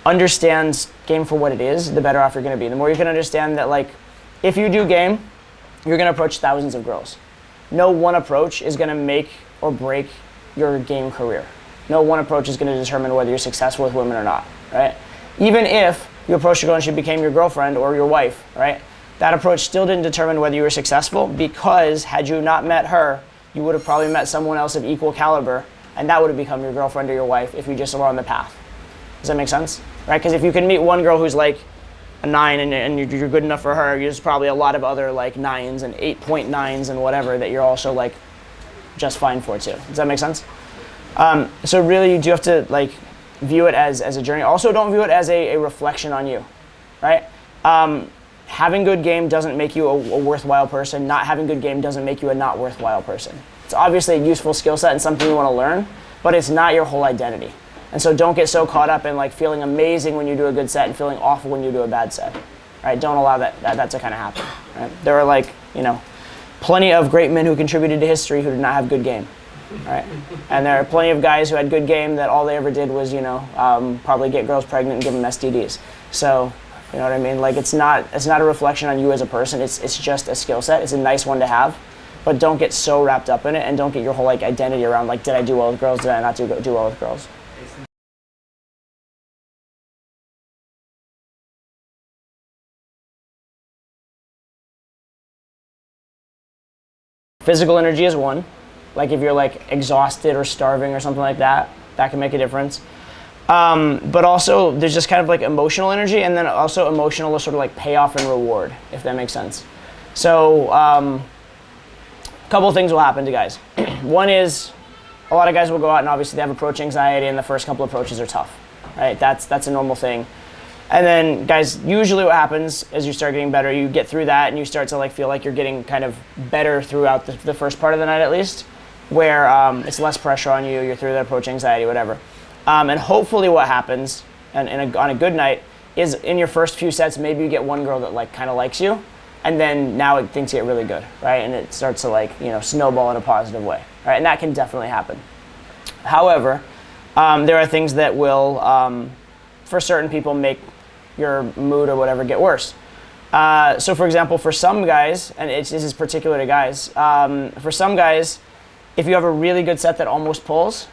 understand game for what it is, the better off you're going to be. The more you can understand that, like, if you do game, you're going to approach thousands of girls. No one approach is going to make or break your game career. No one approach is going to determine whether you're successful with women or not, right? Even if you approached a girl and she became your girlfriend or your wife, right? That approach still didn't determine whether you were successful, because had you not met her, you would have probably met someone else of equal caliber, and that would have become your girlfriend or your wife if you just were on the path. Does that make sense? Right? Because if you can meet one girl who's like a 9 and you're good enough for her, there's probably a lot of other like 9s and 8.9s and whatever that you're also like just fine for too. Does that make sense? So really, you do have to like view it as a journey. Also, don't view it as a reflection on you, right? Having good game doesn't make you a worthwhile person. Not having good game doesn't make you a not worthwhile person. It's obviously a useful skill set and something you want to learn, but it's not your whole identity. And so don't get so caught up in like feeling amazing when you do a good set and feeling awful when you do a bad set, right? Don't allow that to kind of happen, right? There are like, plenty of great men who contributed to history who did not have good game, right? And there are plenty of guys who had good game that all they ever did was, probably get girls pregnant and give them STDs. So, you know what I mean? Like it's not a reflection on you as a person. It's just a skill set. It's a nice one to have, but don't get so wrapped up in it and don't get your whole like identity around like, did I do well with girls? Did I not do well with girls? Physical energy is one. Like if you're like exhausted or starving or something like that, that can make a difference. But also there's just kind of like emotional energy, and then also emotional sort of like payoff and reward, if that makes sense. So a couple of things will happen to guys. One is a lot of guys will go out and obviously they have approach anxiety, and the first couple of approaches are tough, right? That's a normal thing. And then guys, usually what happens as you start getting better, you get through that and you start to like feel like you're getting kind of better throughout the first part of the night at least, where it's less pressure on you, you're through that approach anxiety, whatever. And hopefully what happens on a good night is in your first few sets, maybe you get one girl that like kind of likes you, and then now things get really good, right? And it starts to like, snowball in a positive way, right? And that can definitely happen. However, there are things that will, for certain people, make your mood or whatever get worse. So for example, for some guys, and this is particular to guys, for some guys, if you have a really good set that almost pulls,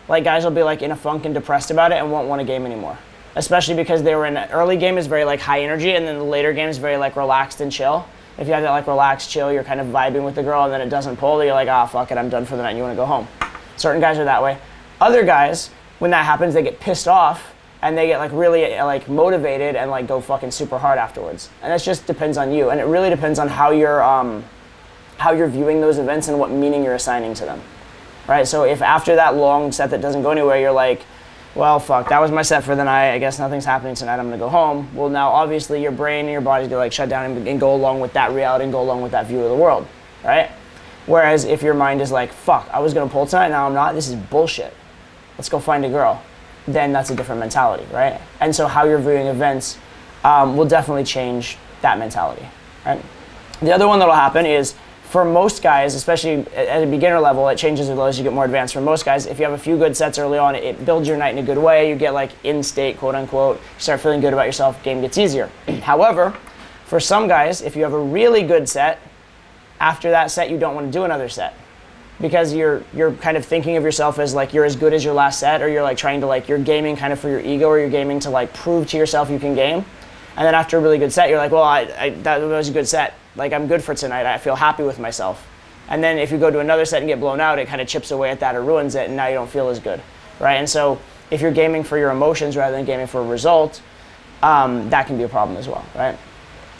like guys will be like in a funk and depressed about it and won't want a game anymore. Especially because they were in an early game is very like high energy, and then the later game is very like relaxed and chill. If you have that like relaxed, chill, you're kind of vibing with the girl, and then it doesn't pull, you're like, fuck it, I'm done for the night, and you want to go home. Certain guys are that way. Other guys, when that happens, they get pissed off and they get like really like motivated and like go fucking super hard afterwards. And that just depends on you, and it really depends on how you're viewing those events and what meaning you're assigning to them, right? So if after that long set that doesn't go anywhere, you're like, well, fuck, that was my set for the night, I guess nothing's happening tonight, I'm gonna go home. Well, now obviously your brain and your body's gonna like shut down and go along with that reality and go along with that view of the world, right? Whereas if your mind is like, fuck, I was gonna pull tonight, now I'm not, this is bullshit, let's go find a girl, then that's a different mentality, right? And so how you're viewing events will definitely change that mentality, right? The other one that'll happen is, for most guys, especially at a beginner level, it changes as you get more advanced. For most guys, if you have a few good sets early on, it builds your night in a good way. You get like in state, quote unquote. You start feeling good about yourself, game gets easier. However, for some guys, if you have a really good set, after that set, you don't want to do another set. Because you're kind of thinking of yourself as like you're as good as your last set, or you're like trying to like, you're gaming kind of for your ego, or you're gaming to like prove to yourself you can game. And then after a really good set, you're like, well, that was a good set. Like, I'm good for tonight. I feel happy with myself. And then if you go to another set and get blown out, it kind of chips away at that or ruins it, and now you don't feel as good, right? And so if you're gaming for your emotions rather than gaming for a result, that can be a problem as well, right?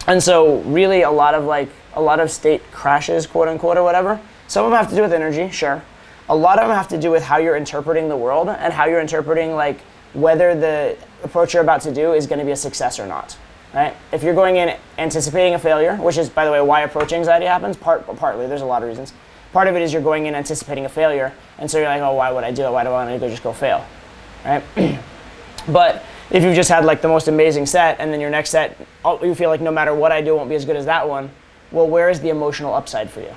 And so really a lot of state crashes, quote unquote, or whatever, some of them have to do with energy, sure. A lot of them have to do with how you're interpreting the world and how you're interpreting like whether the approach you're about to do is going to be a success or not. Right? If you're going in anticipating a failure, which is, by the way, why approach anxiety happens, partly, there's a lot of reasons. Part of it is you're going in anticipating a failure, and so you're like, oh, why would I do it? Why do I want to just go fail? Right? But if you've just had like the most amazing set, and then your next set, you feel like no matter what I do, it won't be as good as that one, well, where is the emotional upside for you?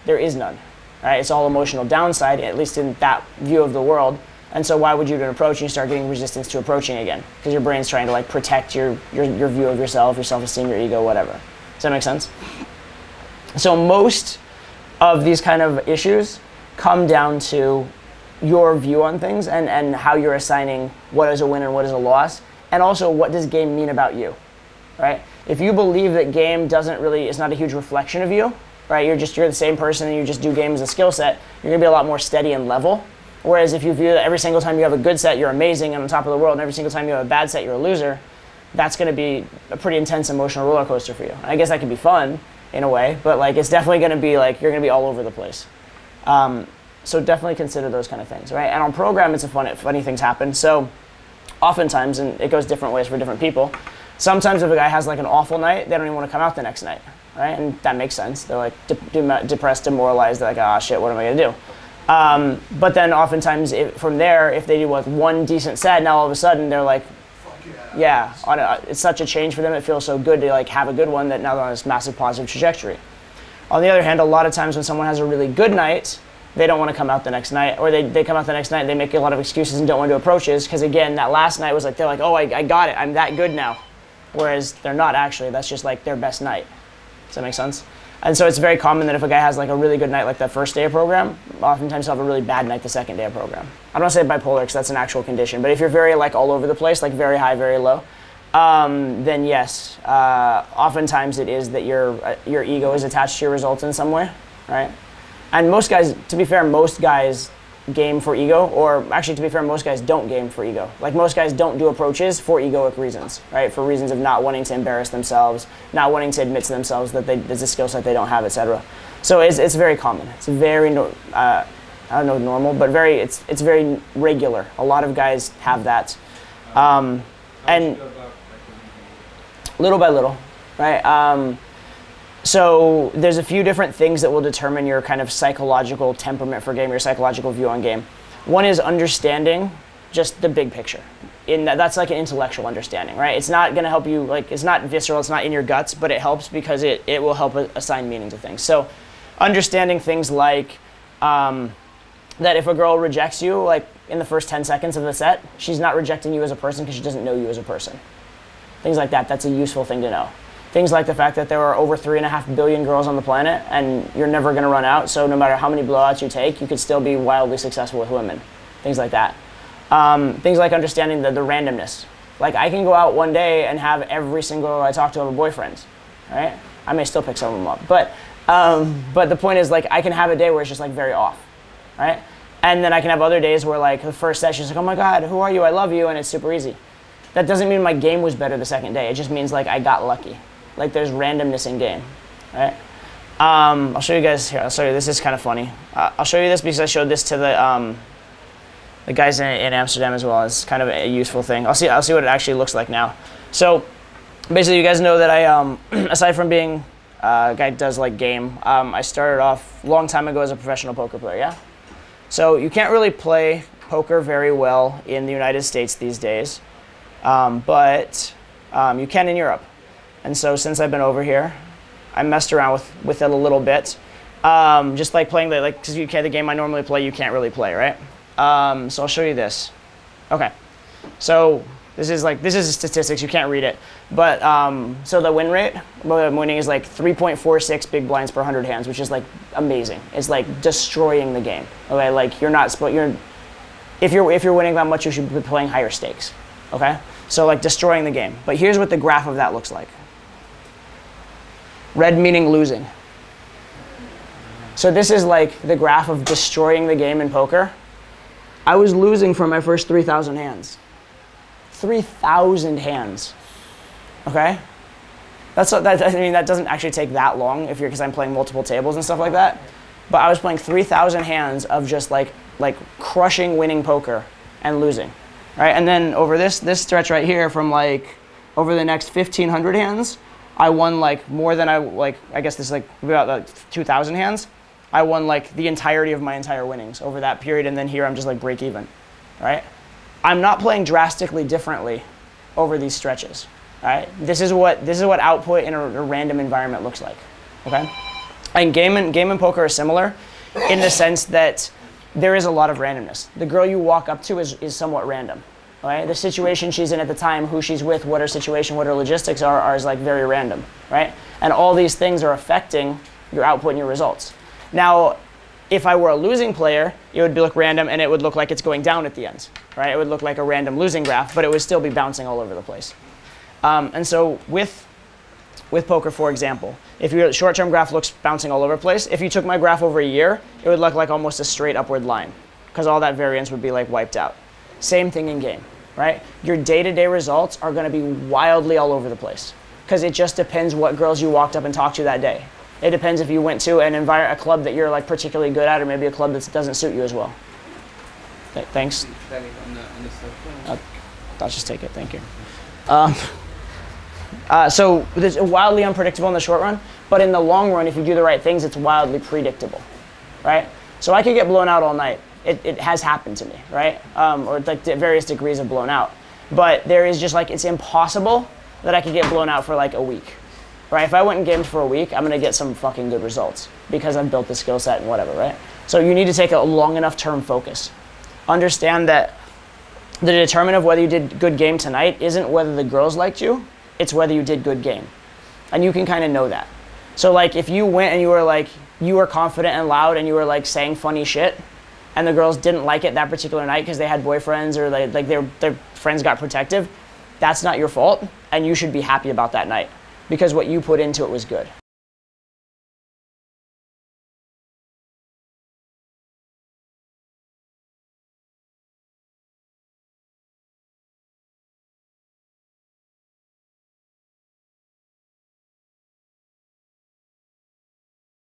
There is none. Right? It's all emotional downside, at least in that view of the world. And so why would you do an approach and you start getting resistance to approaching again? Because your brain's trying to like protect your view of yourself, your self-esteem, your ego, whatever. Does that make sense? So most of these kind of issues come down to your view on things and how you're assigning what is a win and what is a loss, and also what does game mean about you, right? If you believe that game is not a huge reflection of you, right? You're the same person and you just do game as a skill set, you're gonna be a lot more steady and level. Whereas if you view that every single time you have a good set, you're amazing and on top of the world, and every single time you have a bad set, you're a loser, that's gonna be a pretty intense emotional roller coaster for you. I guess that can be fun in a way, but like it's definitely gonna be like, you're gonna be all over the place. So definitely consider those kind of things, right? And on program, it's funny things happen. So oftentimes, and it goes different ways for different people, sometimes if a guy has like an awful night, they don't even want to come out the next night, right? And that makes sense. They're like depressed, demoralized, they're like, ah, shit, what am I gonna do? But then oftentimes from there, if they do like one decent set, now all of a sudden they're like, yeah, it's such a change for them. It feels so good to like have a good one that now they're on this massive positive trajectory. On the other hand, a lot of times when someone has a really good night, they don't want to come out the next night, or they come out the next night, they make a lot of excuses and don't want to do approaches, because again, that last night was like, they're like, oh, I got it, I'm that good now. Whereas they're not actually, that's just like their best night. Does that make sense? And so it's very common that if a guy has like a really good night like that first day of program, oftentimes he'll have a really bad night the second day of program. I don't want to say bipolar because that's an actual condition, but if you're very like all over the place, like very high, very low, then yes, oftentimes it is that your ego is attached to your results in some way, right? And most guys, to be fair, most guys game for ego, or actually to be fair, most guys don't game for ego. Like most guys don't do approaches for egoic reasons, right? For reasons of not wanting to embarrass themselves, not wanting to admit to themselves that there's a skill set they don't have, etc. So it's very common. It's very, I don't know normal, but it's very regular. A lot of guys have that. And little by little, right? So there's a few different things that will determine your kind of psychological temperament for game, your psychological view on game. One is understanding just the big picture. That's like an intellectual understanding, right? It's not going to help you, like it's not visceral, it's not in your guts, but it helps because it will help assign meaning to things. So understanding things like that if a girl rejects you, like in the first 10 seconds of the set, she's not rejecting you as a person because she doesn't know you as a person. Things like that, that's a useful thing to know. Things like the fact that there are over 3.5 billion girls on the planet and you're never going to run out, so no matter how many blowouts you take, you could still be wildly successful with women. Things like that. Things like understanding the randomness. Like I can go out one day and have every single girl I talk to have a boyfriend, right? I may still pick some of them up, but the point is like I can have a day where it's just like very off, right? And then I can have other days where like the first session is like, oh my God, who are you? I love you, and it's super easy. That doesn't mean my game was better the second day. It just means like I got lucky. Like there's randomness in game, right? I'll show you guys here. I'll show you. This is kind of funny. I'll show you this because I showed this to the guys in Amsterdam as well. It's kind of a useful thing. I'll see what it actually looks like now. So basically, you guys know that I, aside from being a guy who does like game, I started off a long time ago as a professional poker player. Yeah. So you can't really play poker very well in the United States these days, but you can in Europe. And so since I've been over here, I messed around with it a little bit. Just like playing because the game I normally play, you can't really play, right? So I'll show you this. Okay. So this is statistics, you can't read it. But so the win rate, winning is like 3.46 big blinds per 100 hands, which is like amazing. It's like destroying the game. Okay, like if you're winning that much, you should be playing higher stakes. Okay? So like destroying the game. But here's what the graph of that looks like. Red meaning losing. So this is like the graph of destroying the game in poker. I was losing for my first 3,000 hands. 3,000 hands. Okay? That doesn't actually take that long because I'm playing multiple tables and stuff like that. But I was playing 3,000 hands of just like crushing winning poker and losing. Right? And then over this stretch right here from like over the next 1,500 hands, I won like more than I guess this is like about 2,000 hands. I won like the entirety of my entire winnings over that period, and then here I'm just like break even, right? I'm not playing drastically differently over these stretches, right? This is what output in a random environment looks like, okay? And game and poker are similar in the sense that there is a lot of randomness. The girl you walk up to is somewhat random. Right? The situation she's in at the time, who she's with, what her situation, what her logistics are is like very random, right? And all these things are affecting your output and your results. Now, if I were a losing player, it would look random and it would look like it's going down at the end, right? It would look like a random losing graph, but it would still be bouncing all over the place. And so with poker, for example, if your short-term graph looks bouncing all over the place, if you took my graph over a year, it would look like almost a straight upward line because all that variance would be like wiped out. Same thing in game. Right? Your day-to-day results are going to be wildly all over the place because it just depends what girls you walked up and talked to that day. It depends if you went to a club that you're like particularly good at, or maybe a club that doesn't suit you as well. Thanks. I'll just take it. Thank you. So it's wildly unpredictable in the short run, but in the long run, if you do the right things, it's wildly predictable, right? So I could get blown out all night. It has happened to me, right? Or like various degrees of blown out. But there is just like, it's impossible that I could get blown out for like a week, right? If I went and gamed for a week, I'm gonna get some fucking good results because I've built the skill set and whatever, right? So you need to take a long enough term focus. Understand that the determinant of whether you did good game tonight isn't whether the girls liked you, it's whether you did good game. And you can kind of know that. So like if you went and you were confident and loud and you were like saying funny shit, and the girls didn't like it that particular night because they had boyfriends or like their friends got protective, that's not your fault, and you should be happy about that night because what you put into it was good.